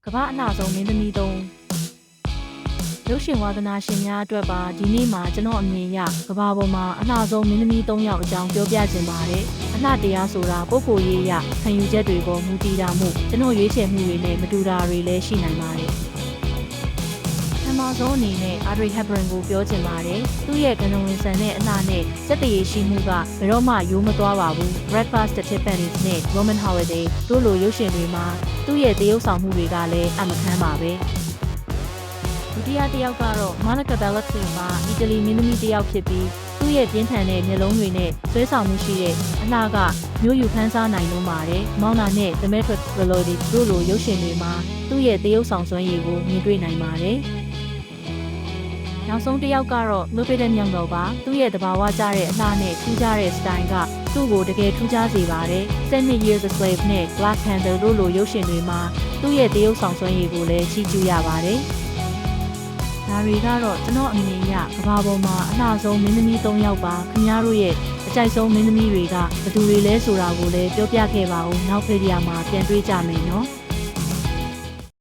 ကမ္ဘာအလှဆုံးမင်းသမီးသုံးရုပ်ရှင်ဝါသနာရှင်များအတွက်ပါဒီနေ့မှာကျွန်တော်အမြင်အရကမ္ဘာပေါ်မှာအလှဆုံးမင်းသမီး၃ယောက်အကြောင်းပြောပြခြင်းပါတယ်အလှတရားဆိုတာပုဂ္ဂိုလ်ရေးအရခံယူချက်တွေပေါ်မူတည်တာမှုကျွန်တော်ရွေးချယ်မှုတွေနဲ့မတူတာတွေလည်းရှိနိုင်ပါတယ်ပထမဆုံးအနေနဲ့ Audrey Hepburn ကိုပြောချင်ပါတယ်။သူ့ရဲ့ကဏ္ဍဝင်ဆန်တဲ့အလှနဲ့စက်တရေရှိမှုကဘယ်တော့မှရိုးမသွားပါဘူး။ Breakfast at Tiffany's နဲ့ Roman Holiday တို့လိုရုပ်ရှင်တွေမှာသူ့ရဲ့သရုပ်ဆောင်မှုတွေကလည်းအမခန်းပါပဲ။ဒုတိယတစ်ယောက်ကတော့ Monica Bellucci မှာအီတလီမင်းသမီးတစ်ယောက်ဖြစ်ပြီးသူ့ရဲ့ပြင်းထန်တဲ့မျက်လုံးတွေနဲ့ဆွဲဆောင်မှုရှိတဲ့အလှကမျိုးယူခန်းစားနိုင်လို့ပါတယ်။မောင်နာနဲ့ The Matrix Reloaded တို့လိုရုပ်ရှင်တွေမှာသူ့ရဲ့သရုပ်ဆောင်စွမ်းရည်ကိုမြင်တွေ့နိုင်ပါတယ်။နောက်ဆုံးတစ်ယောက်ကတော့ Lupita Nyong'o ပါသူ့ရဲ့သဘာဝကျတဲ့အလှနဲ့ထူးခြားတဲ့ style ကသူ့ကိုတကယ်ထူးခြားစေပါတယ်။ 7 Years a Slave နဲ့ Black Panther တို့လိုရုပ်ရှင်တွေမှာသူ့ရဲ့သရုပ်ဆောင်စွမ်းရည်ကိုလည်းချီးကျူးရပါတယ်။ဒါတွေကတော့ကျွန်တော်အမြင်အရကမ္ဘာပေါ်မှာအလှဆုံးမင်းသမီး၃ယောက်ပါခင်ဗျားတို့ရဲ့အကြိုက်ဆုံးမင်းသမီးတွေကဘယ်သူတွေလဲဆိုတာကိုလည်းပြောပြခဲ့ပါဦးနောက်ဗီဒီယိုမှာပြန်တွေ့ကြမယ်နော်။